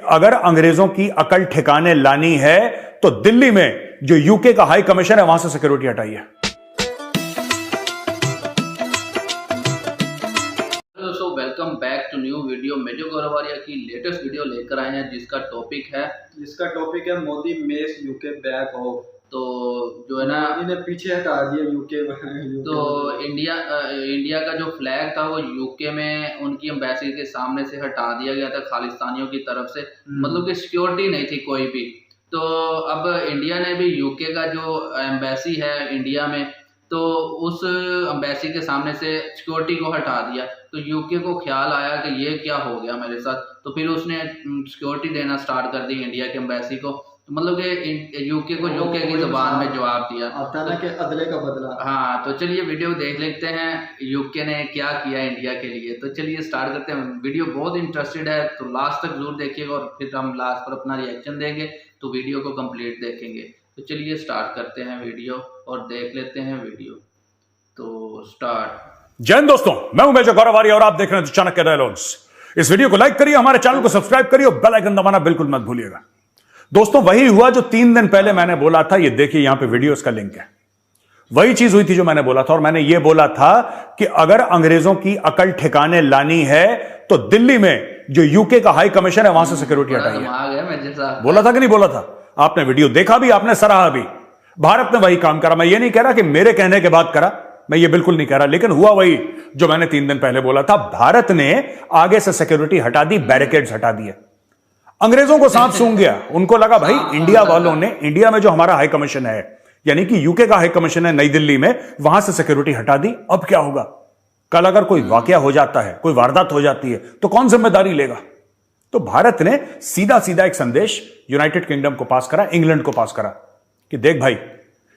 अगर अंग्रेजों की अकल ठिकाने लानी है तो दिल्ली में जो यूके का हाई कमीशन है वहां से सिक्योरिटी हटाइए। दोस्तों welcome back to new video. Major Gaurav Arya की लेटेस्ट वीडियो लेकर आए हैं जिसका टॉपिक है Modi makes UK back off. तो जो है ना इन्हें पीछे हटा दिया यूके तो इंडिया का जो फ्लैग था वो यूके में उनकी एम्बेसी के सामने से हटा दिया गया था खालिस्तानियों की तरफ से। मतलब कि सिक्योरिटी नहीं थी कोई भी। तो अब इंडिया ने भी यूके का जो एम्बेसी है इंडिया में तो उस एम्बेसी के सामने से सिक्योरिटी को हटा दिया। तो यूके को ख्याल आया कि ये क्या हो गया मेरे साथ, तो फिर उसने सिक्योरिटी देना स्टार्ट कर दी इंडिया के एम्बेसी को। तो मतलब कि यूके को यूके की जुबान में जवाब दिया आता ना कि अदले का बदला। हाँ, तो चलिए वीडियो देख लेते हैं यूके ने क्या किया इंडिया के लिए। तो चलिए स्टार्ट करते हैं। वीडियो बहुत इंटरेस्टेड है तो लास्ट तक जरूर देखिएगा और फिर हम लास्ट पर अपना रिएक्शन देंगे तो वीडियो को कंप्लीट देखेंगे। तो चलिए स्टार्ट करते हैं वीडियो और देख लेते हैं वीडियो। तो स्टार्ट। जय हिंद दोस्तों, मैं हूं मेजर गौरवारिया और आप देख रहे हैं चाणक्य डायलॉग्स। इस वीडियो को लाइक करिए, हमारे चैनल को सब्सक्राइब करिए और बेल आइकन दबाना बिल्कुल मत भूलिएगा। दोस्तों वही हुआ जो 3 दिन पहले मैंने बोला था। ये देखिए यहां पे वीडियो का लिंक है। वही चीज हुई थी जो मैंने बोला था और मैंने ये बोला था कि अगर अंग्रेजों की अकल ठिकाने लानी है तो दिल्ली में जो यूके का हाई कमीशन है वहां से सिक्योरिटी हटाइए। बोला था कि नहीं बोला था? आपने वीडियो देखा भी, आपने सराहा भी। भारत ने वही काम करा। मैं ये नहीं कह रहा कि मेरे कहने के बाद करा, मैं ये बिल्कुल नहीं कह रहा, लेकिन हुआ वही जो मैंने 3 दिन पहले बोला था। भारत ने आगे से सिक्योरिटी हटा दी, बैरिकेड्स हटा दिए। अंग्रेजों को सांप सूंघ गया। उनको लगा भाई इंडिया वालों ने, इंडिया में जो हमारा हाई कमीशन है यानी कि यूके का हाई कमीशन है नई दिल्ली में, वहां से सिक्योरिटी हटा दी। अब क्या होगा? कल अगर कोई वाकया हो जाता है, कोई वारदात हो जाती है तो कौन जिम्मेदारी लेगा? तो भारत ने सीधा सीधा एक संदेश यूनाइटेड किंगडम को पास करा, इंग्लैंड को पास करा कि देख भाई,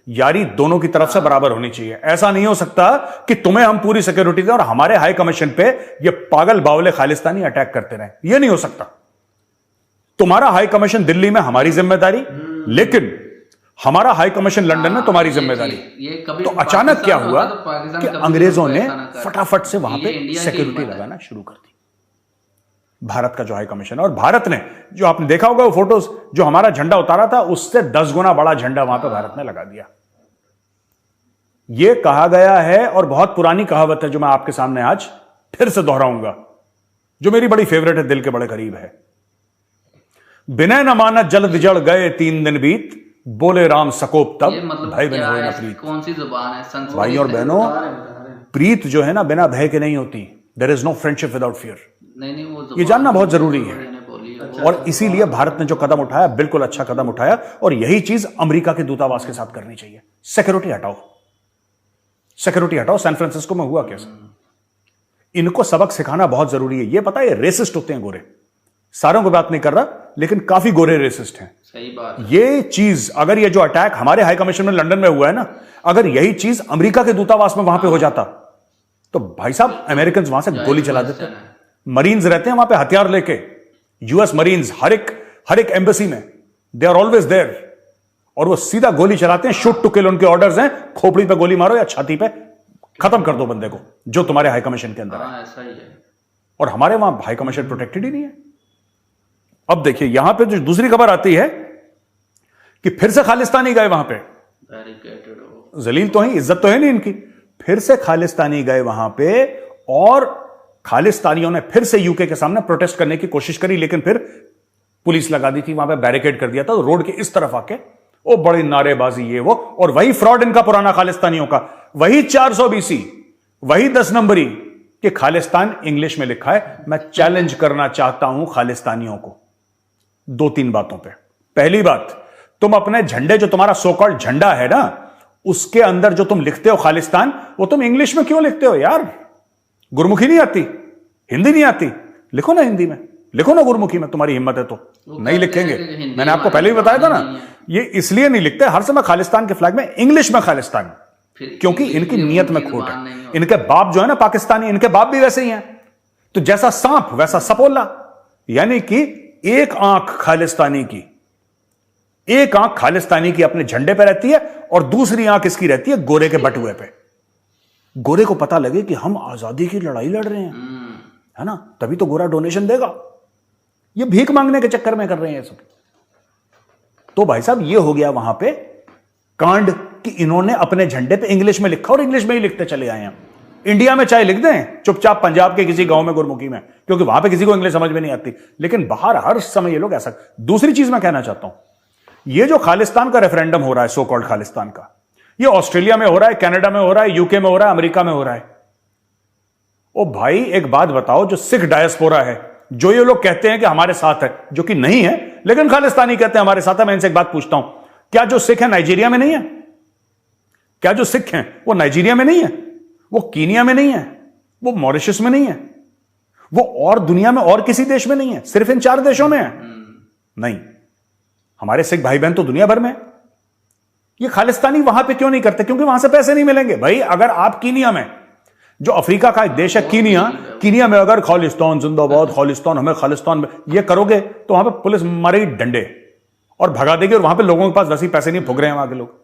यारी दोनों की तरफ से बराबर होनी चाहिए। ऐसा नहीं हो सकता कि तुम्हें हम पूरी सिक्योरिटी दें और हमारे हाई कमीशन पे ये पागल बावले खालिस्तानी अटैक करते रहे। ये नहीं हो सकता। तुम्हारा हाई कमीशन दिल्ली में हमारी जिम्मेदारी, लेकिन हमारा हाई कमीशन लंदन में तुम्हारी जिम्मेदारी। तो अचानक क्या हुआ कि अंग्रेजों ने फटाफट से वहां पे सिक्योरिटी लगाना शुरू कर दी। भारत का जो हाई कमीशन, और भारत ने, जो आपने देखा होगा वो फोटोज, जो हमारा झंडा उतारा था उससे 10 गुना बड़ा झंडा वहां पे भारत ने लगा दिया। यह कहा गया है और बहुत पुरानी कहावत है जो मैं आपके सामने आज फिर से दोहराऊंगा, जो मेरी बड़ी फेवरेट है, दिल के बड़े करीब है। बिना न माना जल्द जड़ गए 3 दिन बीत, बोले राम सकोप तब, मतलब भाई बहन होए ना प्रीत। कौन सी जुबान है? भाई और बहनों, प्रीत जो है ना बिना भय के नहीं होती। There is no friendship without fear. वो ये जानना बहुत जरूरी है। और इसीलिए भारत ने जो कदम उठाया, बिल्कुल अच्छा कदम उठाया, और यही चीज अमेरिका के दूतावास के साथ करनी चाहिए। सिक्योरिटी हटाओ, सिक्योरिटी हटाओ। सैन फ्रांसिस्को में हुआ कैसे? इनको सबक सिखाना बहुत जरूरी है। ये पता है रेसिस्ट होते हैं गोरे, सारों को बात नहीं कर रहा, लेकिन काफी गोरे रेसिस्ट हैं। सही बात। ये चीज, अगर ये जो अटैक हमारे हाई कमीशन में लंदन में हुआ है ना, अगर यही चीज अमेरिका के दूतावास में वहां पे हो जाता तो भाई साहब अमेरिकन वहां से गोली चला देते। मरीन्स रहते हैं वहां पे हथियार लेके, यूएस मरीन्स हर एक एम्बेसी में, दे आर ऑलवेज देयर, और वो सीधा गोली चलाते हैं। शूट टू किल उनके ऑर्डर्स हैं। खोपड़ी पे गोली मारो या छाती पे, खत्म कर दो बंदे को जो तुम्हारे हाई कमीशन के अंदर है। ऐसा ही है। और हमारे वहां हाई कमीशन प्रोटेक्टेड ही नहीं है। अब देखिए यहां पे जो दूसरी खबर आती है कि फिर से खालिस्तानी गए वहां पे। जलील तो ही, इज्जत तो है नहीं इनकी। फिर से खालिस्तानी गए वहां पे और खालिस्तानियों ने फिर से यूके के सामने प्रोटेस्ट करने की कोशिश करी, लेकिन फिर पुलिस लगा दी थी, वहां पे बैरिकेड कर दिया था। तो रोड के इस तरफ आके वो बड़ी नारेबाजी ये वो, और वही फ्रॉड इनका पुराना खालिस्तानियों का, वही 400 BC, वही 10 नंबरी कि खालिस्तान इंग्लिश में लिखा है। मैं चैलेंज करना चाहता हूं खालिस्तानियों को 2-3 बातों पे। पहली बात, तुम अपने झंडे, जो तुम्हारा सो कॉल्ड झंडा है ना, उसके अंदर जो तुम लिखते हो खालिस्तान, वो तुम इंग्लिश में क्यों लिखते हो यार? गुरमुखी नहीं आती, हिंदी नहीं आती, लिखो ना हिंदी में, लिखो ना गुरमुखी में, तुम्हारी हिम्मत है तो। नहीं लिखेंगे, मैंने आपको पहले भी बताया था ना, ये इसलिए नहीं लिखते हर समय खालिस्तान के फ्लैग में इंग्लिश में खालिस्तान, क्योंकि इनकी नीयत में खोट है। इनके बाप जो है ना पाकिस्तानी, इनके बाप भी वैसे ही हैं। तो जैसा सांप वैसा सपोला, यानी कि एक आंख खालिस्तानी की, एक आंख खालिस्तानी की अपने झंडे पे रहती है और दूसरी आंख इसकी रहती है गोरे के बटुए पे। गोरे को पता लगे कि हम आजादी की लड़ाई लड़ रहे हैं, है ना, तभी तो गोरा डोनेशन देगा। ये भीख मांगने के चक्कर में कर रहे हैं सब। तो भाई साहब ये हो गया वहां पे कांड कि इन्होंने अपने झंडे पे इंग्लिश में लिखा और इंग्लिश में ही लिखते चले आए हैं। इंडिया में चाहे लिख दें चुपचाप पंजाब के किसी गांव में गुरमुखी में, क्योंकि वहां पे किसी को इंग्लिश समझ में नहीं आती, लेकिन बाहर हर समय ये लोग ऐसा। दूसरी चीज मैं कहना चाहता हूं, ये जो खालिस्तान का रेफरेंडम हो रहा है, सो कॉल्ड खालिस्तान का, ये ऑस्ट्रेलिया में हो रहा है, कनाडा में हो रहा है, यूके में हो रहा है, अमेरिका में हो रहा है। ओ भाई एक बात बताओ, जो सिख डायस्पोरा है, जो ये लोग कहते हैं कि हमारे साथ है, जो कि नहीं है, लेकिन खालिस्तानी कहते हैं हमारे साथ है। मैं इनसे एक बात पूछता हूं, क्या जो सिख है नाइजीरिया में नहीं है? क्या जो सिख हैं वो नाइजीरिया में नहीं है? वो कीनिया में नहीं है? वो मॉरिशस में नहीं है? वो और दुनिया में और किसी देश में नहीं है? सिर्फ इन 4 देशों में है? नहीं, हमारे सिख भाई बहन तो दुनिया भर में। ये खालिस्तानी वहां पे क्यों नहीं करते? क्योंकि वहां से पैसे नहीं मिलेंगे। भाई अगर आप कीनिया में, जो अफ्रीका का एक देश है कीनिया में अगर खालिस्तान जिंदाबाद, खालिस्तान हमें खालिस्तान में ये करोगे तो वहां पे पुलिस मारेगी डंडे और भगा देगी, और वहां पे लोगों के पास वैसे ही पैसे नहीं फूक रहे हैं वहां के लोग।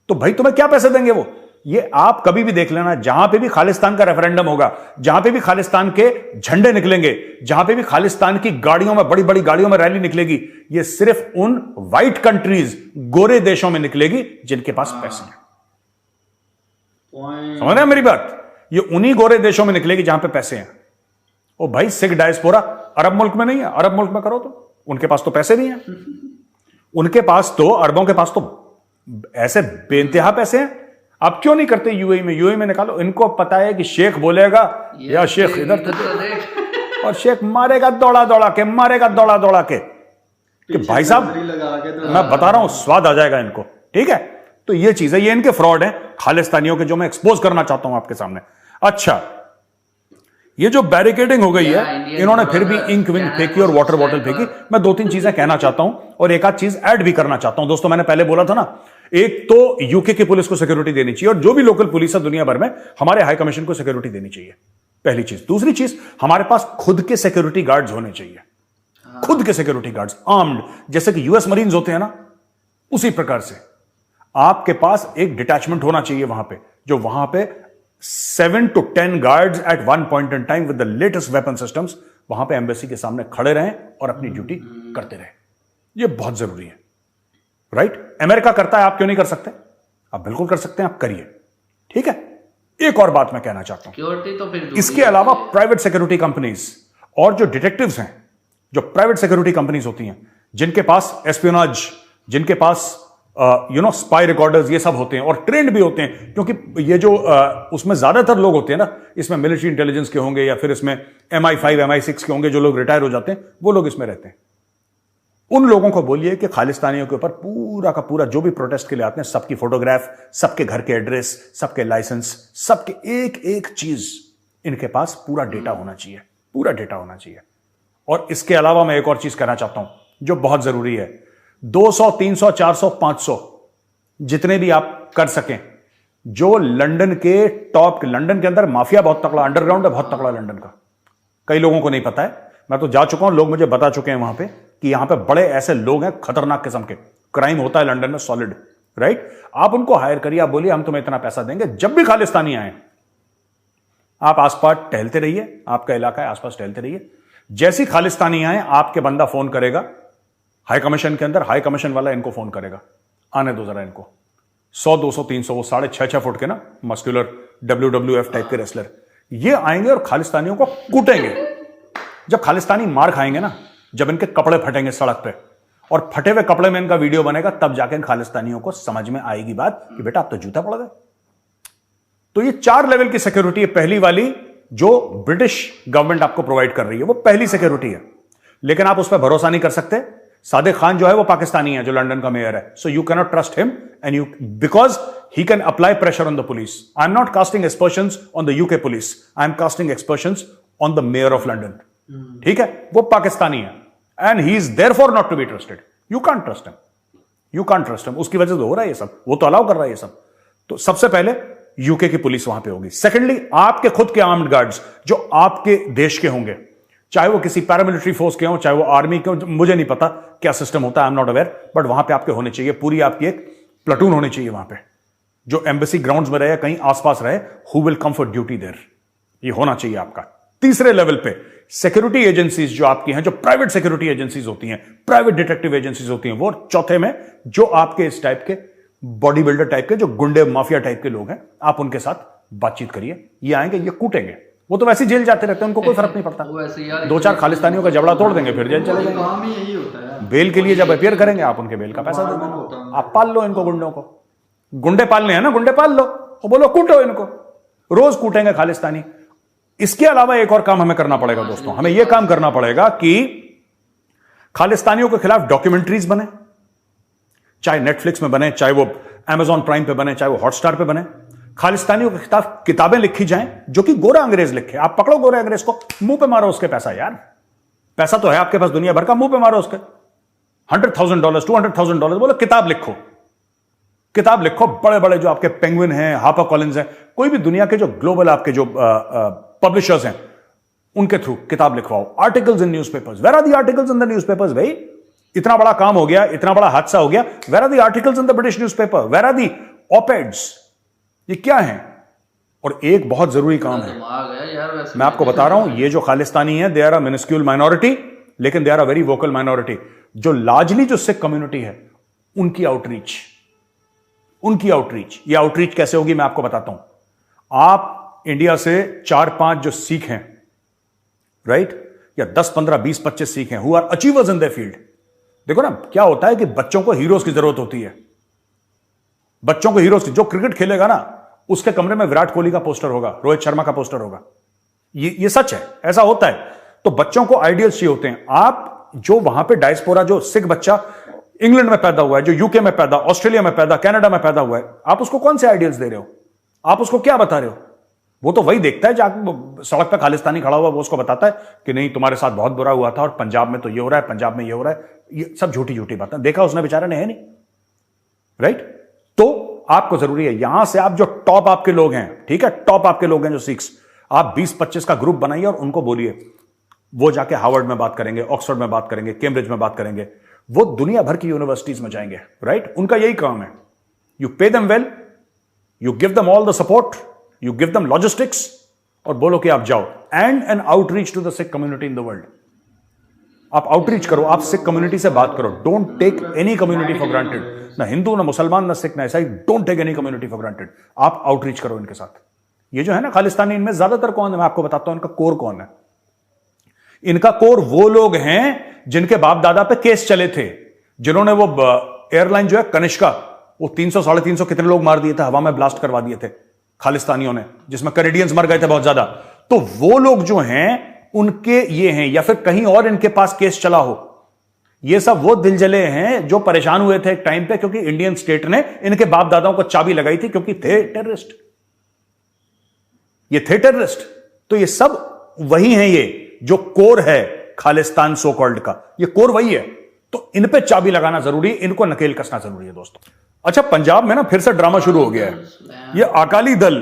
तो भाई तुम्हें क्या पैसे देंगे वो? ये आप कभी भी देख लेना, जहां पे भी खालिस्तान का रेफरेंडम होगा, जहां पे भी खालिस्तान के झंडे निकलेंगे, जहां पे भी खालिस्तान की गाड़ियों में, बड़ी बड़ी गाड़ियों में रैली निकलेगी, ये सिर्फ उन व्हाइट कंट्रीज, गोरे देशों में निकलेगी जिनके पास पैसे हैं। समझ रहे हैं मेरी बात? ये उन्हीं गोरे देशों में निकलेगी जहां पे पैसे हैं। ओ भाई सिख डायस्पोरा अरब मुल्क में नहीं है? अरब मुल्क में करो तो, उनके पास तो पैसे नहीं है। उनके पास तो, अरबों के पास तो ऐसे बेइंतहा पैसे हैं। आप क्यों नहीं करते यूएई में? यूएई में निकालो। इनको पता है कि शेख बोलेगा या शेख इधर तो और शेख मारेगा दौड़ा दौड़ा के, मारेगा दौड़ा दौड़ा के कि भाई साहब मैं बता रहा हूं स्वाद आ जाएगा इनको। ठीक है, तो ये चीज है, ये इनके फ्रॉड है खालिस्तानियों के, जो मैं एक्सपोज करना चाहता हूं आपके सामने। अच्छा, ये जो बैरिकेडिंग हो गई है, इन्होंने फिर भी इंक विंक फेंकी और वाटर बॉटल फेंकी। मैं 2-3 चीजें कहना चाहता हूं और एक आध चीज ऐड भी करना चाहता हूं। दोस्तों मैंने पहले बोला था ना, एक तो यूके की पुलिस को सिक्योरिटी देनी चाहिए, और जो भी लोकल पुलिस है दुनिया भर में, हमारे हाई कमीशन को सिक्योरिटी देनी चाहिए, पहली चीज। दूसरी चीज, हमारे पास खुद के सिक्योरिटी गार्ड्स होने चाहिए, खुद के सिक्योरिटी गार्ड्स, आर्म्ड, जैसे कि यूएस मरीन्स होते हैं ना, उसी प्रकार से आपके पास एक डिटैचमेंट होना चाहिए वहां पे, जो वहां पे 7 to 10 guards at one point in time with the latest weapon systems वहां पे एम्बेसी के सामने खड़े रहें और अपनी ड्यूटी करते रहें। यह बहुत जरूरी है, राइट? अमेरिका करता है, आप क्यों नहीं कर सकते? आप बिल्कुल कर सकते हैं, आप करिए। ठीक है, एक और बात मैं कहना चाहता हूं, सिक्योरिटी तो फिर इसके अलावा प्राइवेट सिक्योरिटी कंपनीज और जो डिटेक्टिव्स हैं, जो प्राइवेट सिक्योरिटी कंपनीज होती हैं, जिनके पास एस्पियोनाज, जिनके पास स्पाई रिकॉर्डर्स, ये सब होते हैं और ट्रेंड भी होते हैं, क्योंकि ये जो उसमें ज्यादातर लोग होते हैं ना, इसमें मिलिट्री इंटेलिजेंस के होंगे या फिर इसमें MI5 MI6 के होंगे, जो लोग रिटायर हो जाते हैं वो लोग इसमें रहते हैं। उन लोगों को बोलिए कि खालिस्तानियों के ऊपर पूरा का पूरा जो भी प्रोटेस्ट के लिए आते हैं, सबकी फोटोग्राफ, सबके घर के एड्रेस, सबके लाइसेंस, सबके एक एक चीज इनके पास पूरा डेटा होना चाहिए, पूरा डेटा होना चाहिए। और इसके अलावा मैं एक और चीज कहना चाहता हूं जो बहुत जरूरी है, 200 300 400 500 जितने भी आप कर सकें, जो लंदन के टॉप, लंदन के अंदर माफिया बहुत तगड़ा, अंडरग्राउंड है बहुत तगड़ा लंदन का, कई लोगों को नहीं पता है, मैं तो जा चुका हूं, लोग मुझे बता चुके हैं वहां पे कि यहां पे बड़े ऐसे लोग हैं खतरनाक किस्म के, क्राइम होता है लंदन में सॉलिड, राइट? आप उनको हायर करिए, आप बोलिए हम तुम्हें इतना पैसा देंगे, जब भी खालिस्तानी आए आप आसपास टहलते रहिए, आपका इलाका है आसपास टहलते रहिए, जैसी खालिस्तानी आए आपके बंदा फोन करेगा हाई कमीशन के अंदर, हाई कमीशन वाला इनको फोन करेगा, आने दो जरा इनको, 100 200 300, वो 6.5 फुट के ना मस्कुलर WWF टाइप के रेसलर, ये आएंगे और खालिस्तानियों को कूटेंगे। जब खालिस्तानी मार खाएंगे ना, जब इनके कपड़े फटेंगे सड़क पे और फटे हुए कपड़े में इनका वीडियो बनेगा, तब जाके इन खालिस्तानियों को समझ में आएगी बात कि बेटा आप तो जूता पड़ गए। तो ये 4 लेवल की सिक्योरिटी है। पहली वाली जो ब्रिटिश गवर्नमेंट आपको प्रोवाइड कर रही है वो पहली सिक्योरिटी है, लेकिन आप उस पर भरोसा नहीं कर सकते। सादिक खान जो है वो पाकिस्तानी है, जो लंदन का मेयर है, so you can not trust him and you, because he can apply pressure on the police. I am not casting aspersions on the UK police, I am casting aspersions on the mayor of London. ठीक है, वो पाकिस्तानी है and he is therefore not to be trusted. You can't trust him, you can't trust him, उसकी वजह से हो रहा है ये सब, वो तो अलाउ कर रहा है ये सब। तो सबसे पहले यूके की पुलिस वहां पे होगी। सेकेंडली, आपके खुद के आर्म्ड गार्ड्स जो आपके देश के होंगे, चाहे वो किसी पैरामिलिट्री फोर्स के हो, चाहे वो आर्मी के हो, मुझे नहीं पता क्या सिस्टम होता है, आई एम नॉट अवेयर, बट वहां पे आपके होने चाहिए, पूरी आपकी एक प्लाटून होनी चाहिए वहां पे, जो एम्बेसी ग्राउंड्स में रहे, कहीं आसपास रहे, who will come for duty there, ये होना चाहिए आपका। तीसरे लेवल पे सिक्योरिटी एजेंसीज जो आपकी हैं, जो प्राइवेट सिक्योरिटी एजेंसीज होती हैं, प्राइवेट डिटेक्टिव एजेंसीज होती हैं, वो चौथे में जो आपके इस टाइप के बॉडी बिल्डर टाइप के, जो गुंडे माफिया टाइप के लोग हैं, आप उनके साथ बातचीत करिए। ये आएंगे, ये कूटेंगे, वो तो वैसे ही जेल जाते रहते हैं, उनको कोई फर्क नहीं पड़ता। दो चार खालिस्तानियों का जबड़ा तोड़ देंगे, फिर जेल चले जाएंगे। काम ही यही होता है। बेल के लिए जब अपियर करेंगे, आप उनके बेल का पैसा दे दो। आप पाल लो इनको, गुंडों को। गुंडे पालने हैं ना, गुंडे पाल लो, और बोलो कूटो इनको, रोज कूटेंगे खालिस्तानी। इसके अलावा एक और काम हमें करना पड़ेगा दोस्तों, हमें यह काम करना पड़ेगा कि खालिस्तानियों के खिलाफ डॉक्यूमेंट्रीज बने, चाहे नेटफ्लिक्स में बने, चाहे वो अमेजॉन प्राइम पे बने, चाहे वो हॉटस्टार पे बने। खालिस्तानियों के खिलाफ किताबें लिखी जाएं जो कि गोरा अंग्रेज लिखे। आप पकड़ो गोरे अंग्रेज को, मुंह पे मारो उसके पैसा। यार पैसा तो है आपके पास दुनिया भर का, मुंह पे मारो उसके। $100,000 $200,000 बोलो किताब लिखो, किताब लिखो। बड़े बड़े जो आपके पेंगुइन हैं, हार्पर कॉलिंस हैं, कोई भी दुनिया के जो ग्लोबल आपके जो पब्लिशर्स हैं, उनके थ्रू किताब लिखवाओ। Articles in newspapers, where are the articles in the newspapers? भाई इतना बड़ा काम हो गया, इतना बड़ा हादसा हो गया, where are the articles in the British newspaper? Where are the op-eds? ये क्या है? और एक बहुत जरूरी काम है, मैं आपको बता रहा हूं, ये जो खालिस्तानी है, they are a minuscule minority, लेकिन they are a very vocal minority. जो लार्जली जो सिख कम्युनिटी है, उनकी आउटरीच, ये आउटरीच कैसे होगी मैं आपको बताता हूं। आप इंडिया से 4-5 जो सिख हैं, राइट, या 10, 15, 20, 25 सिख हैं, who are achievers in their field. देखो ना क्या होता है कि बच्चों को हीरोज की जरूरत होती है। बच्चों को हीरोज की, जो क्रिकेट खेलेगा ना, उसके कमरे में विराट कोहली का पोस्टर होगा, रोहित शर्मा का पोस्टर होगा। ये सच है, ऐसा होता है। तो बच्चों को आइडियल्स चाहिए होते हैं। आप जो वहां पे डायस्पोरा, जो सिख बच्चा इंग्लैंड में पैदा हुआ है, जो यूके में पैदा, ऑस्ट्रेलिया में पैदा, कनाडा में पैदा हुआ है, आप उसको कौन से आइडियल्स दे रहे हो? आप उसको क्या बता रहे हो? वो तो वही देखता है, जाकर सड़क पे खालिस्तानी खड़ा हुआ, वो उसको बताता है कि नहीं तुम्हारे साथ बहुत बुरा हुआ था, और पंजाब में तो ये हो रहा है, पंजाब में ये हो रहा है। ये सब झूठी झूठी बातें देखा उसने, बेचारे ने, है नहीं, राइट? तो आपको जरूरी है, यहां से आप जो टॉप आपके लोग हैं, ठीक है, टॉप आपके लोग हैं जो सिख्स, आप 20-25 का ग्रुप बनाइए और उनको बोलिए। वो जाके हार्वर्ड में बात करेंगे, ऑक्सफोर्ड में बात करेंगे, कैम्ब्रिज में बात करेंगे, वो दुनिया भर की यूनिवर्सिटीज में जाएंगे, राइट? उनका यही काम है। You pay them well, you give them all the support, you give them logistics, और बोलो कि आप जाओ and an outreach to the Sikh community in the world. आप आउटरीच करो, आप सिख कम्युनिटी से बात करो। Don't take any community for granted, ना हिंदू, ना मुसलमान, ना सिख, ना ईसाई। Don't take any community for granted. आप आउटरीच करो इनके साथ। ये जो है ना खालिस्तानी, इनमें ज्यादातर कौन है मैं आपको बताता हूं, इनका कोर कौन है। इनका कोर वो लोग हैं जिनके बाप दादा पे केस चले थे, जिन्होंने वो एयरलाइन जो है कनिष्का, वो 300-350 कितने लोग मार दिए थे, हवा में ब्लास्ट करवा दिए थे खालिस्तानियों ने, जिसमें कैनेडियंस मर गए थे बहुत ज्यादा। तो वो लोग जो हैं उनके ये हैं, या फिर कहीं और इनके पास केस चला हो। ये सब वो दिलजले हैं जो परेशान हुए थे एक टाइम पे, क्योंकि इंडियन स्टेट ने इनके बाप दादाओं को चाबी लगाई थी, क्योंकि थे टेररिस्ट, ये थे टेररिस्ट। तो ये सब वही हैं, ये जो कोर है खालिस्तान सो कॉल्ड का, ये कोर वही है। तो इन पे चाबी लगाना जरूरी है, इनको नकेल कसना जरूरी है दोस्तों। अच्छा, पंजाब में ना फिर से ड्रामा शुरू हो गया है। ये अकाली दल,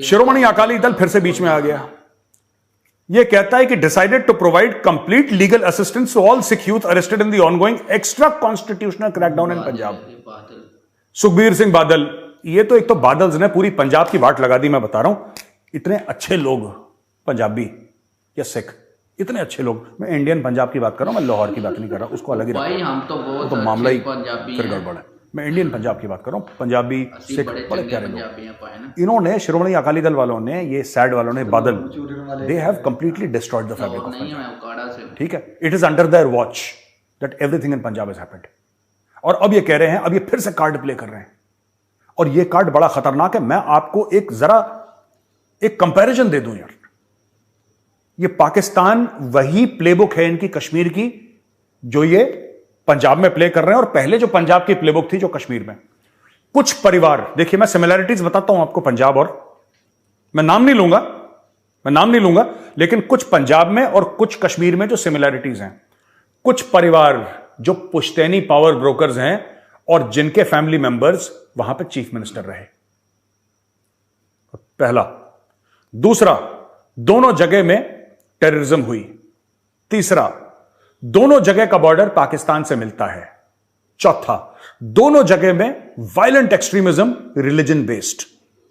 शिरोमणि अकाली दल फिर से बीच में आ गया। यह कहता है कि decided to provide complete legal assistance to all Sikh youth arrested in the ongoing extra constitutional crackdown in Punjab. Sukhbir Singh Badal, ये तो एक तो बादल्स ने पूरी पंजाब की वाट लगा दी। मैं बता रहा हूं, इतने अच्छे लोग पंजाबी या सिख, इतने अच्छे लोग। मैं इंडियन पंजाब की बात कर रहा हूं, मैं लाहौर की बात नहीं कर रहा, उसको अलग ही भाई, हम तो बहुत तो मामला ही पंजाबी फिर गड़बड़ है। मैं इंडियन पंजाब की बात कर रहा हूं, पंजाबी सिख बड़े प्यारे लोग। इन्होंने शिरोमणि अकाली दल वालों ने, ये सैड वालों ने, बादल, they have completely destroyed the fabric of Punjab. ठीक है, it is under their watch that everything in Punjab is happened. और अब ये कह रहे हैं, अब ये फिर से कार्ड प्ले कर रहे हैं, और ये कार्ड बड़ा खतरनाक है। मैं आपको एक कंपैरिजन दे दूं यार। ये पाकिस्तान वही प्लेबुक है इनकी कश्मीर की, जो ये पंजाब में प्ले कर रहे हैं, और पहले जो पंजाब की प्लेबुक थी जो कश्मीर में। कुछ परिवार, देखिए मैं सिमिलैरिटीज बताता हूं आपको पंजाब और, मैं नाम नहीं लूंगा, लेकिन कुछ पंजाब में और कुछ कश्मीर में जो सिमिलैरिटीज हैं। कुछ परिवार जो पुश्तैनी पावर ब्रोकर्स हैं और जिनके फैमिली मेंबर्स वहां पे चीफ मिनिस्टर रहे, पहला। दूसरा, दोनों जगह में टेररिज्म हुई। तीसरा, दोनों जगह का बॉर्डर पाकिस्तान से मिलता है। चौथा, दोनों जगह में वायलेंट एक्सट्रीमिज्म रिलीजन बेस्ड।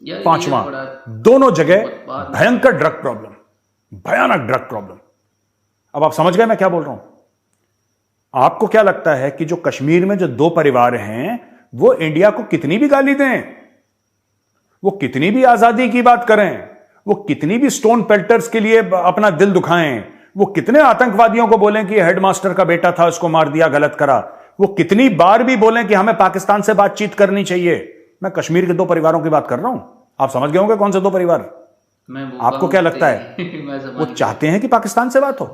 ये पांचवा, थोड़ा दोनों जगह बात- भयंकर ड्रग प्रॉब्लम, भयानक ड्रग प्रॉब्लम। अब आप समझ गए मैं क्या बोल रहा हूं? आपको क्या लगता है कि जो कश्मीर में जो दो परिवार हैं वो इंडिया को कितनी भी गाली दें, वो कितनी भी आजादी की बात करें, वो कितनी भी स्टोन पेल्टर्स के लिए अपना दिल दुखाएं, वो कितने आतंकवादियों को बोलें कि हेडमास्टर का बेटा था उसको मार दिया, गलत करा, वो कितनी बार भी बोलें कि हमें पाकिस्तान से बातचीत करनी चाहिए, मैं कश्मीर के दो परिवारों की बात कर रहा हूं। आप समझ गए होंगे कौन से दो परिवार? आपको क्या लगता है? वो चाहते हैं कि पाकिस्तान से बात हो,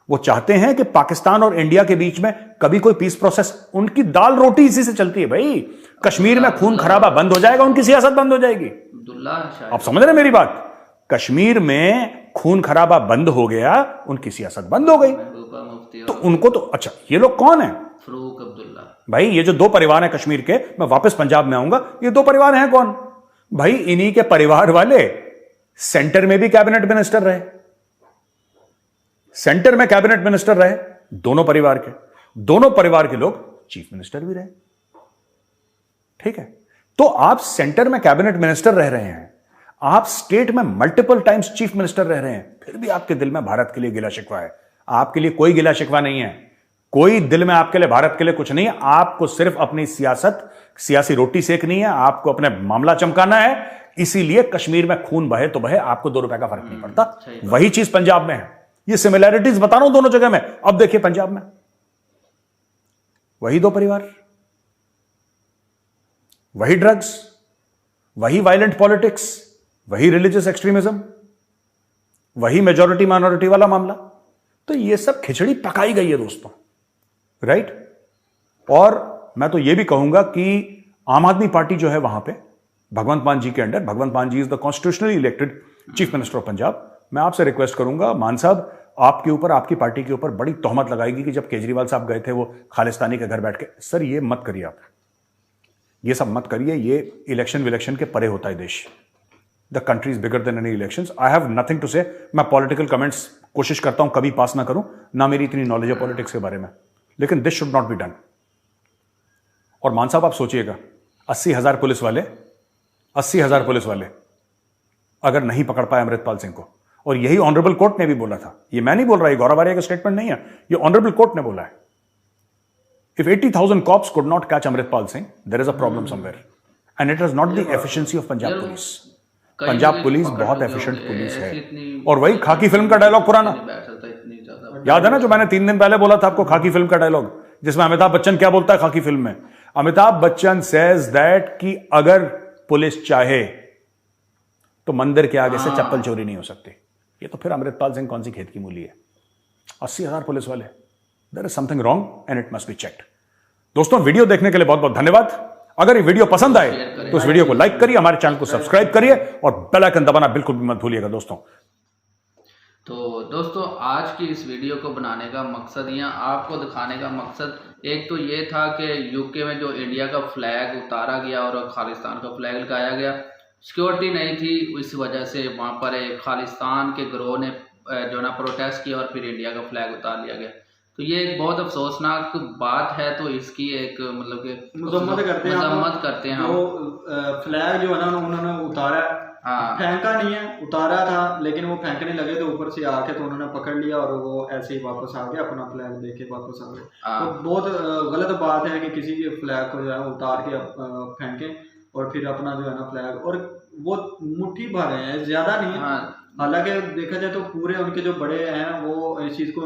वो चाहते हैं कि पाकिस्तान और इंडिया के बीच में कभी कोई पीस प्रोसेस, उनकी दाल रोटी इसी से चलती है भाई। कश्मीर में खून खराबा बंद हो जाएगा, उनकी सियासत बंद हो जाएगी। आप समझ रहे हैं मेरी बात? कश्मीर में खून खराबा बंद हो गया, उनकी सियासत बंद हो गई। तो उनको तो अच्छा, ये लोग कौन है? फरूक अब्दुल्ला भाई ये जो दो परिवार हैं कश्मीर के, मैं वापस पंजाब में आऊंगा, ये दो परिवार हैं कौन भाई? इन्हीं के परिवार वाले सेंटर में भी कैबिनेट मिनिस्टर रहे, सेंटर में कैबिनेट मिनिस्टर रहे दोनों परिवार के, दोनों परिवार के लोग चीफ मिनिस्टर भी रहे। ठीक है, तो आप सेंटर में कैबिनेट मिनिस्टर रह रहे हैं, आप स्टेट में मल्टीपल टाइम्स चीफ मिनिस्टर रह रहे हैं, फिर भी आपके दिल में भारत के लिए गिला शिकवा है। आपके लिए कोई गिला शिकवा नहीं है, कोई दिल में आपके लिए भारत के लिए कुछ नहीं है। आपको सिर्फ अपनी सियासी रोटी सेकनी है, आपको अपने मामला चमकाना है। इसीलिए कश्मीर में खून बहे तो बहे, आपको 2 रुपए का फर्क नहीं पड़ता। वही चीज पंजाब में है, ये सिमिलैरिटीज बता रहा हूं दोनों जगह में। अब देखिए पंजाब में वही दो परिवार, वही ड्रग्स, वही वायलेंट पॉलिटिक्स, वही रिलीजियस एक्सट्रीमिज्म, वही मेजॉरिटी माइनॉरिटी वाला मामला। तो ये सब खिचड़ी पकाई गई है दोस्तों, राइट? और मैं तो ये भी कहूंगा कि आम आदमी पार्टी जो है वहां पे भगवंत मान जी के under, Bhagwant Mann ji is the constitutionally elected chief minister of Punjab. मैं आपसे रिक्वेस्ट करूंगा मान साहब, आपके ऊपर, आपकी पार्टी के ऊपर बड़ी तोहमत लगाएगी कि जब केजरीवाल साहब गए थे वो खालिस्तानी के घर बैठ के। सर ये मत करिए, आप ये सब मत करिए, ये इलेक्शन विलेक्शन के परे होता है देश। The country is bigger than any elections. I have nothing to say. मैं पॉलिटिकल कमेंट्स कोशिश करता हूं कभी पास ना करूं, ना मेरी इतनी नॉलेज है पॉलिटिक्स के बारे में, लेकिन this should not be done. और मान साहब आप सोचिएगा, 80,000 पुलिस वाले, 80,000 पुलिस वाले अगर नहीं पकड़ पाए अमृतपाल सिंह को, और यही ऑनरेबल कोर्ट ने भी बोला था, ये मैं नहीं बोल रहा, ये गौरव आर्या का स्टेटमेंट नहीं है, ये ऑनरेबल कोर्ट ने बोला है। If 80,000 cops could not catch Amritpal Singh, there is a problem somewhere, and it is not the efficiency of Punjab police. Punjab police बहुत एफिशिएंट पुलिस है। और वही खाकी फिल्म का डायलॉग पुराना याद है ना, जो मैंने 3 दिन पहले बोला था आपको, खाकी फिल्म का डायलॉग, जिसमें अमिताभ बच्चन क्या बोलता है खाकी फिल्म में? अमिताभ बच्चन सेज दैट कि अगर पुलिस चाहे तो मंदिर के आगे से चप्पल चोरी नहीं हो सकती। ये तो फिर अमृतपाल सिंह कौन सी खेत की मूली है? 80,000 पुलिस वाले, there is something wrong and it must be checked. दोस्तों वीडियो देखने के लिए बहुत बहुत धन्यवाद। अगर ये वीडियो पसंद आए तो इस वीडियो को लाइक करिए, हमारे चैनल को सब्सक्राइब करिए और बेल आइकन दबाना बिल्कुल भी मत भूलिएगा दोस्तों। तो दोस्तों आज की इस वीडियो को बनाने का मकसद या आपको दिखाने का मकसद एक तो ये था कि यूके में जो इंडिया का फ्लैग उतारा गया और खालिस्तान का फ्लैग लगाया गया, सिक्योरिटी नहीं थी, इस वजह से वहाँ पर एक खालिस्तान के गिरोह ने जो ना प्रोटेस्ट किया और फिर इंडिया का फ्लैग उतार लिया गया। तो ये एक बहुत अफसोसनाक बात है। तो इसकी एक मतलब कि मजम्मत करते हैं जो फ्लैग जो है ना उन्होंने उतारा, फेंका नहीं है, उतारा था, लेकिन वो फेंकने लगे तो ऊपर से आके तो उन्होंने पकड़ लिया और वो ऐसे ही वापस आ गए, अपना फ्लैग लेके वापस आ गए। तो बहुत गलत बात है कि किसी के फ्लैग को जो है उतार के फेंके और फिर अपना जो है ना फ्लैग, और वो मुट्ठी भर है, ज्यादा नहीं है। हालांकि देखा जाए तो पूरे उनके जो बड़े हैं वो इस चीज को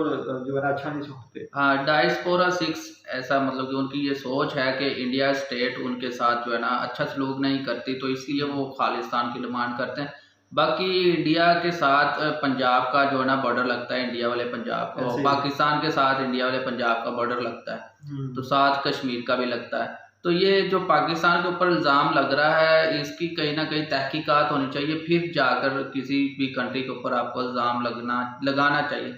जो है अच्छा नहीं समझते। हाँ, डायस्पोरा 6 ऐसा मतलब कि उनकी ये सोच है कि इंडिया स्टेट उनके साथ जो है ना अच्छा सलूक नहीं करती, तो इसलिए वो खालिस्तान की डिमांड करते हैं। बाकी इंडिया के साथ पंजाब का जो है ना बॉर्डर लगता है, इंडिया वाले पंजाब को, पाकिस्तान के साथ इंडिया वाले पंजाब का बॉर्डर लगता है, तो साथ कश्मीर का भी लगता है। तो ये जो पाकिस्तान के ऊपर इल्ज़ाम लग रहा है, इसकी कहीं ना कहीं तहकीकात होनी चाहिए, फिर जाकर किसी भी कंट्री के ऊपर आपको इल्ज़ाम लगाना चाहिए।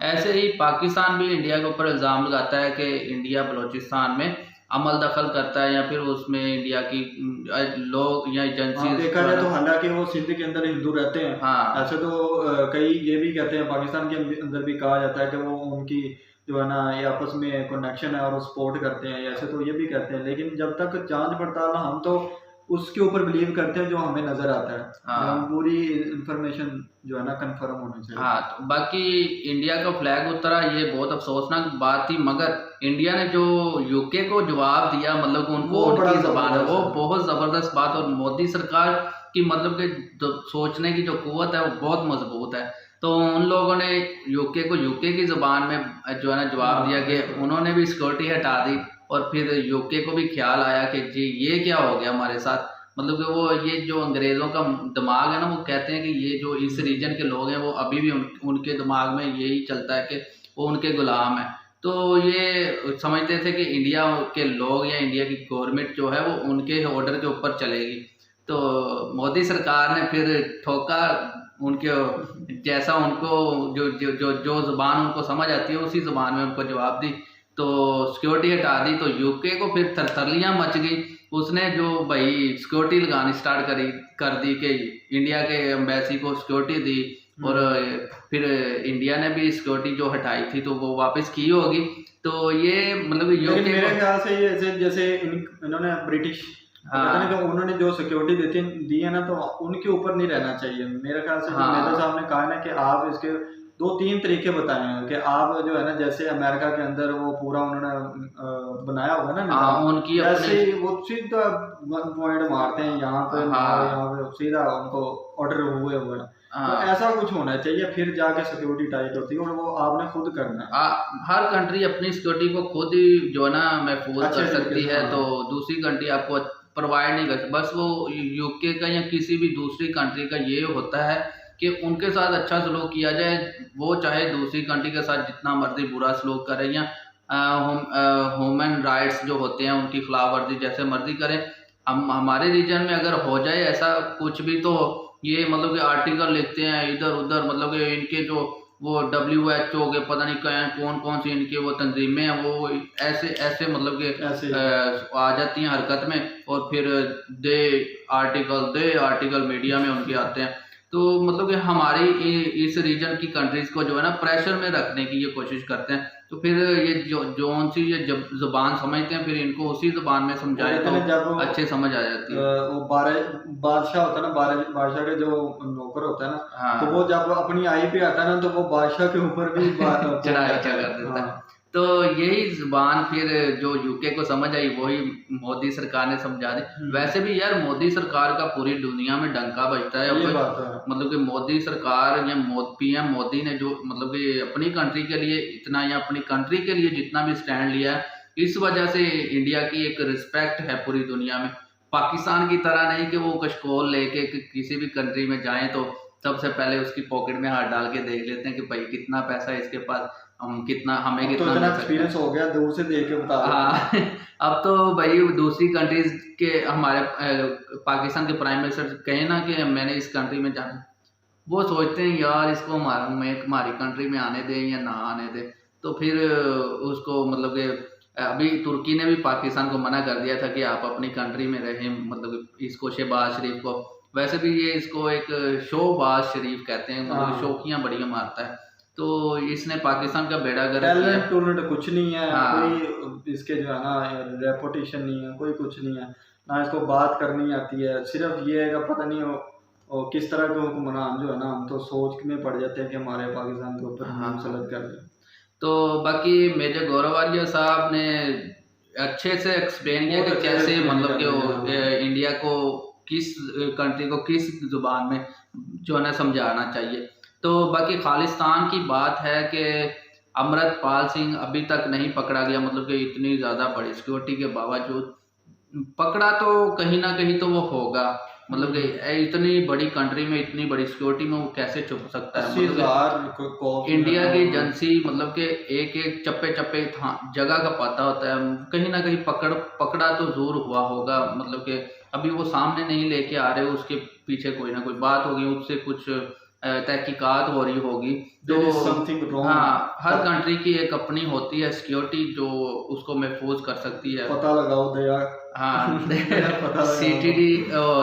ऐसे ही पाकिस्तान भी इंडिया के ऊपर इल्ज़ाम लगाता है कि इंडिया बलूचिस्तान में अमल दखल करता है या फिर उसमें इंडिया की लोग या एजेंसी। देखा जाए तो हालांकि वो सिंध के अंदर हिंदू रहते हैं, ऐसे तो कई ये भी कहते हैं, पाकिस्तान के अंदर भी कहा जाता है कि वो उनकी जो है ना ये आपस में कनेक्शन है और सपोर्ट करते हैं, ऐसे तो ये भी कहते हैं। लेकिन जब तक जांच पड़ताल हम तो उसके ऊपर बिलीव करते हैं जो हमें नजर आता है। हाँ। पूरी इंफॉर्मेशन जो है ना कंफर्म होनी चाहिए। हाँ, तो बाकी इंडिया का फ्लैग उतरा, ये बहुत अफसोसनाक बात थी, मगर इंडिया ने जो यूके को जवाब दिया, मतलब कि उनको उनकी ज़बान है, वो बहुत ज़बरदस्त बात। और मोदी सरकार की मतलब कि सोचने की जो कुव्वत है वो बहुत मजबूत है। तो उन लोगों ने यूके को यूके की ज़बान में जो है ना जवाब दिया कि उन्होंने भी सिक्योरिटी हटा दी। और फिर यूके को भी ख्याल आया कि जी ये क्या हो गया हमारे साथ, मतलब कि वो ये जो अंग्रेज़ों का दिमाग है ना, वो कहते हैं कि ये जो इस रीजन के लोग हैं वो अभी भी उनके दिमाग में यही चलता है कि वो उनके गुलाम हैं। तो ये समझते थे कि इंडिया के लोग या इंडिया की गवर्नमेंट जो है वो उनके ऑर्डर के ऊपर चलेगी। तो मोदी सरकार ने फिर ठोका उनके, जैसा उनको जो जो जो जो ज़ुबान उनको समझ आती है उसी ज़ुबान में उनको जवाब दी। तो सिक्योरिटी हटा दी, तो यूके को फिर थरथलियाँ मच गई। उसने जो भाई सिक्योरिटी लगानी स्टार्ट कर दी कि इंडिया के एम्बेसी को सिक्योरिटी दी। और फिर इंडिया ने भी सिक्योरिटी जो हटाई थी तो वो वापस की होगी। तो ये मतलब लेकिन मेरे ख्याल से ये जैसे इन्होंने ब्रिटिश उन्होंने जो सिक्योरिटी दी है ना, तो उनके ऊपर नहीं रहना चाहिए मेरे ख्याल से। मेरे साहब ने कहा ना कि आप इसके 2-3 तरीके बताए हैं कि आप जो है ना, जैसे अमेरिका के अंदर वो पूरा उन्होंने बनाया होगा ना उनकी ऐसे वो सीधा पॉइंट मारते हैं यहाँ पे, यहाँ पे सीधा उनको ऑर्डर हुए हुए। तो ऐसा कुछ होना चाहिए, फिर जाके सिक्योरिटी टाइट होती है और वो आपने खुद करना है। हर कंट्री अपनी सिक्योरिटी को खुद ही जो है ना महफूज कर सकती है, तो दूसरी कंट्री आपको प्रोवाइड नहीं करती। बस वो यूके का या किसी भी दूसरी कंट्री का ये होता है कि उनके साथ अच्छा सलूक किया जाए, वो चाहे दूसरी कंट्री के साथ जितना मर्जी बुरा सलूक करें या ह्यूमन राइट्स जो होते हैं उनकी खिलाफ वर्जी जैसे मर्जी करें। हम हमारे रीजन में अगर हो जाए ऐसा कुछ भी, तो ये मतलब कि आर्टिकल लिखते हैं इधर उधर, मतलब कि इनके जो वो WHO के पता नहीं कौन कौन सी इनकी वो तंजीमें हैं, वो ऐसे मतलब कि आ जाती हैं हरकत में। और फिर दे आर्टिकल मीडिया में उनके आते हैं। तो मतलब कि हमारी इस रीजन की कंट्रीज को जो है ना प्रेशर में रखने की ये कोशिश करते हैं। तो फिर ये जो सी ये जब जुबान समझते हैं फिर इनको उसी जुबान में समझाए तो अच्छे समझ आ जाती है। वो बादशाह होता है ना, बादशाह के जो नौकर होता है ना, तो वो जब अपनी आई पे आता है ना, तो वो बादशाह के ऊपर भी चढ़ाई कर देता है। तो यही जुबान फिर जो यूके को समझ आई वही मोदी सरकार ने समझा दी। वैसे भी यार मोदी सरकार का पूरी दुनिया में डंका बजता है। मतलब कि मोदी सरकार या PM मोदी ने जो मतलब कि अपनी कंट्री के लिए इतना या अपनी कंट्री के लिए जितना भी स्टैंड लिया है, इस वजह से इंडिया की एक रिस्पेक्ट है पूरी दुनिया में। पाकिस्तान की तरह नहीं कि वो कशकोल लेके किसी भी कंट्री में जाएं तो सबसे पहले उसकी पॉकेट में हाथ डाल के देख लेते हैं कि भाई कितना पैसा है इसके पास, हमें कितना तो इतना एक्सपीरियंस हो गया, दूर से देख के बता। हाँ अब तो भाई दूसरी कंट्रीज के हमारे पाकिस्तान के प्राइम मिनिस्टर कहे ना कि मैंने इस कंट्री में जाना, वो सोचते हैं यार इसको हमारी कंट्री में आने दें या ना आने दें। तो फिर उसको मतलब कि अभी तुर्की ने भी पाकिस्तान को मना कर दिया था कि आप अपनी कंट्री में रहें, मतलब इसको शहबाज शरीफ को। वैसे भी ये इसको एक शोबाज शरीफ कहते हैं, मतलब शौकियाँ बढ़िया मारता है। तो इसने पाकिस्तान का बेड़ा गर्क किया। टैलेंट कुछ नहीं है, कोई इसके जो है ना रेपुटेशन नहीं है, कोई कुछ नहीं है, ना इसको बात करनी आती है। सिर्फ ये है पता नहीं और किस तरह के हुक्मरान जो है ना, हम तो सोच में पड़ जाते हैं कि हमारे पाकिस्तान के ऊपर मुसलत कर दें। तो बाकी मेजर गौरव आर्य साहब ने अच्छे से एक्सप्लेन किया कि कैसे मतलब कि इंडिया को किस कंट्री को किस जुबान में जो है ना समझाना चाहिए। तो बाकी खालिस्तान की बात है कि अमृतपाल सिंह अभी तक नहीं पकड़ा गया, मतलब कि इतनी ज़्यादा बड़ी सिक्योरिटी के बावजूद पकड़ा तो कहीं ना कहीं तो वो होगा, मतलब कि इतनी बड़ी कंट्री में इतनी बड़ी सिक्योरिटी में वो कैसे छुप सकता है। मतलब इंडिया की एजेंसी मतलब कि एक चप्पे जगह का पता होता है, कहीं ना कहीं पकड़ा तो जरूर हुआ होगा। मतलब कि अभी वो सामने नहीं लेके आ रहे, उसके पीछे कोई ना कोई बात होगी, उससे कुछ तहकीकात हो रही होगी। तो हाँ, हर कंट्री की एक अपनी होती है सिक्योरिटी जो उसको महफूज कर सकती है। पता लगाओ दया। हाँ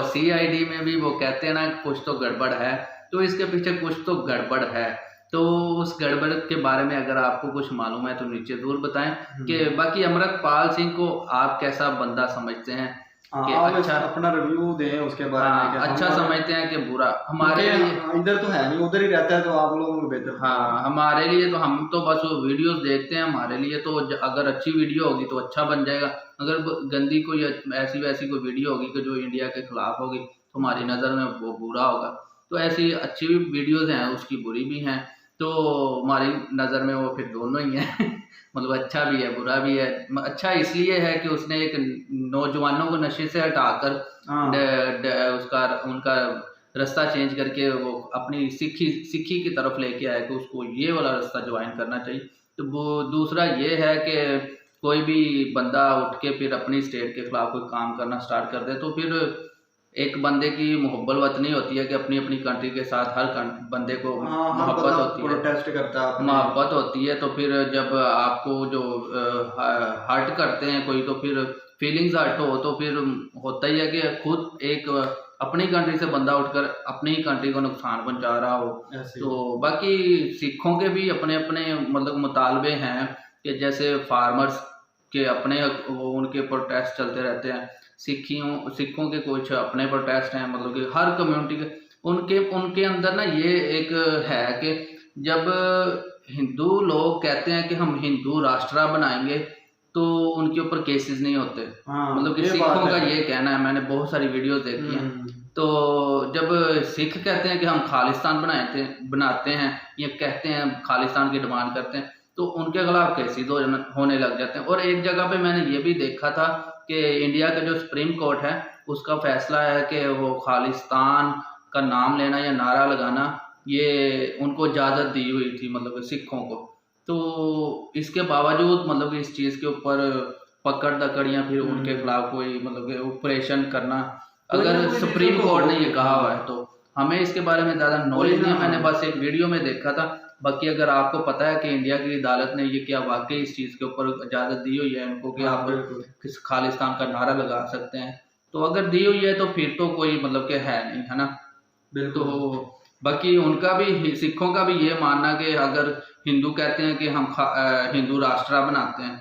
CID में भी वो कहते हैं ना कुछ तो गड़बड़ है, तो इसके पीछे कुछ तो गड़बड़ है। तो उस गड़बड़ के बारे में अगर आपको कुछ मालूम है तो नीचे जरूर बताएं। कि बाकी अमृतपाल सिंह को आप कैसा बंदा समझते हैं, कि अच्छा अपना रिव्यू दें उसके बारे में, अच्छा समझते हैं कि बुरा हमारे लिए इधर तो है नहीं, उधर ही रहता है, तो आप लोग बेहतर। हाँ, हमारे लिए तो हम तो बस वीडियोस देखते हैं, हमारे लिए तो अगर अच्छी वीडियो होगी तो अच्छा बन जाएगा, अगर गंदी कोई ऐसी वैसी कोई वीडियो होगी कि जो इंडिया के खिलाफ होगी तो हमारी नज़र में वो बुरा होगा। तो ऐसी अच्छी भी वीडियोस हैं, उसकी बुरी भी हैं, तो हमारी नज़र में वो फिर दोनों ही हैं मतलब अच्छा भी है बुरा भी है। अच्छा इसलिए है कि उसने एक नौजवानों को नशे से हटाकर उसका उनका रास्ता चेंज करके वो अपनी सिक्खी की तरफ लेके आया कि उसको ये वाला रास्ता ज्वाइन करना चाहिए। तो वो दूसरा ये है कि कोई भी बंदा उठ के फिर अपनी स्टेट के खिलाफ कोई काम करना स्टार्ट कर दे तो फिर एक बंदे की मुहब्बत वतनी होती है कि अपनी अपनी कंट्री के साथ हर बंदे को मोहब्बत होती है, प्रोटेस्ट करता है, मोहब्बत होती है। तो फिर जब आपको जो हर्ट करते हैं कोई, तो फिर फीलिंग्स हर्ट हो तो फिर होता ही है कि खुद एक अपनी कंट्री से बंदा उठकर अपनी ही कंट्री को नुकसान पहुंचा रहा हो। तो बाकी सिखों के भी अपने अपने मतलब मुतालबे हैं कि जैसे फार्मर्स के अपने वो उनके प्रोटेस्ट चलते रहते हैं, सिखों के कुछ अपने प्रोटेस्ट हैं, मतलब कि हर कम्युनिटी के उनके अंदर ना ये एक है कि जब हिंदू लोग कहते हैं कि हम हिंदू राष्ट्र बनाएंगे तो उनके ऊपर केसेस नहीं होते। मतलब कि सिखों का ये कहना है, मैंने बहुत सारी वीडियोस देखी हैं। तो जब सिख कहते हैं कि हम खालिस्तान बनाते हैं या कहते हैं खालिस्तान की डिमांड करते हैं तो उनके खिलाफ केसेस होने लग जाते हैं। और एक जगह पे मैंने ये भी देखा था कि इंडिया का जो सुप्रीम कोर्ट है उसका फैसला है कि वो खालिस्तान का नाम लेना या नारा लगाना ये उनको इजाज़त दी हुई थी, मतलब सिखों को। तो इसके बावजूद मतलब कि इस चीज़ के ऊपर पकड़ दकड़ या फिर उनके खिलाफ कोई मतलब कि ऑपरेशन करना, अगर सुप्रीम कोर्ट ने ये कहा हुआ है तो हमें इसके बारे में ज़्यादा नॉलेज नहीं है, मैंने बस एक वीडियो में देखा था। बाकी अगर आपको पता है कि इंडिया की अदालत ने ये क्या वाकई इस चीज़ के ऊपर इजाज़त दी हुई है इनको कि आप किस खालिस्तान का नारा लगा सकते हैं, तो अगर दी हुई है तो फिर तो कोई मतलब कि है नहीं, है ना। तो बाकी उनका भी सिखों का भी ये मानना कि अगर हिंदू कहते हैं कि हम हिंदू राष्ट्र बनाते हैं,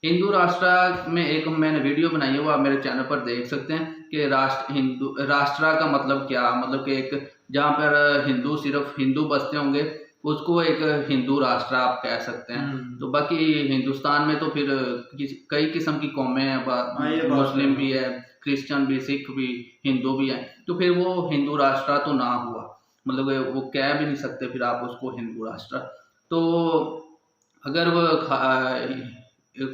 हिंदू राष्ट्र में एक मैंने वीडियो बनाई है वो आप मेरे चैनल पर देख सकते हैं कि राष्ट्र का मतलब क्या, मतलब कि एक जहाँ पर हिंदू सिर्फ हिंदू बसते होंगे उसको एक हिंदू राष्ट्र आप कह सकते हैं। तो बाकी हिंदुस्तान में तो फिर कई किस्म की कौमें हैं, मुस्लिम भी है, क्रिश्चियन भी, सिख भी, हिंदू भी है, तो फिर वो हिंदू राष्ट्र तो ना हुआ, मतलब वो कह भी नहीं सकते फिर आप उसको हिंदू राष्ट्र। तो अगर वो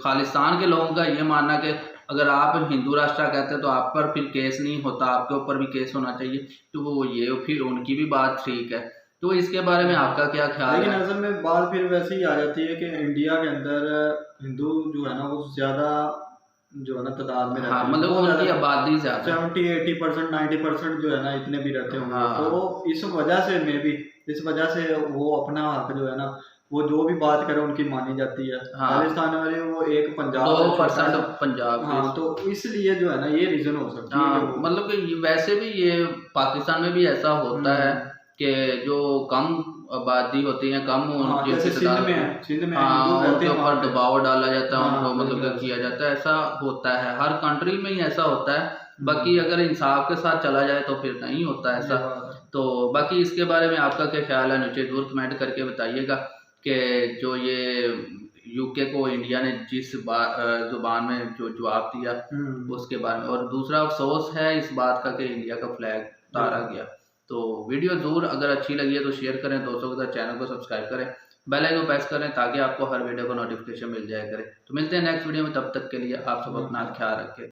खालिस्तान के लोगों का ये मानना कि अगर आप हिंदू राष्ट्र कहते हैं तो आप पर फिर केस नहीं होता, आपके ऊपर भी केस होना चाहिए, तो वो ये फिर उनकी भी बात ठीक है। तो इसके बारे में आपका क्या ख्याल है? लेकिन असल में बात फिर वैसे ही आ जाती है कि इंडिया के अंदर हिंदू जो है ना वो ज़्यादा जो है ना तादाद में रहते हैं, मतलब उनकी आबादी ज़्यादा 70-80% 90% जो है ना इतने भी रहते होंगे। तो इस वजह से वो अपना हक जो है ना वो जो भी बात करे उनकी मानी जाती है। खालिस्तान वाले वो एक पंजाब 2% पंजाब, तो इसलिए जो है ना ये रीजन हो सकती है। मतलब कि वैसे भी ये पाकिस्तान में भी ऐसा होता है कि जो कम आबादी होती है, कम सिंध में उनके ऊपर दबाव डाला जाता है, उनको मतलब किया जाता है, ऐसा होता है, हर कंट्री में ही ऐसा होता है। बाकी अगर इंसाफ के साथ चला जाए तो फिर नहीं होता ऐसा। तो बाकी इसके बारे में आपका क्या ख्याल है नीचे जरूर कमेंट करके बताइएगा कि जो ये यूके को इंडिया ने जिस जुबान में जो जवाब दिया उसके बारे में। और दूसरा अफसोस है इस बात का कि इंडिया का फ्लैग उतारा गया। तो वीडियो जरूर अगर अच्छी लगी है तो शेयर करें, दोस्तों के साथ चैनल को सब्सक्राइब करें, बेल आइकन को प्रेस करें ताकि आपको हर वीडियो का नोटिफिकेशन मिल जाया करे। तो मिलते हैं नेक्स्ट वीडियो में, तब तक के लिए आप सब अपना ख्याल रखें।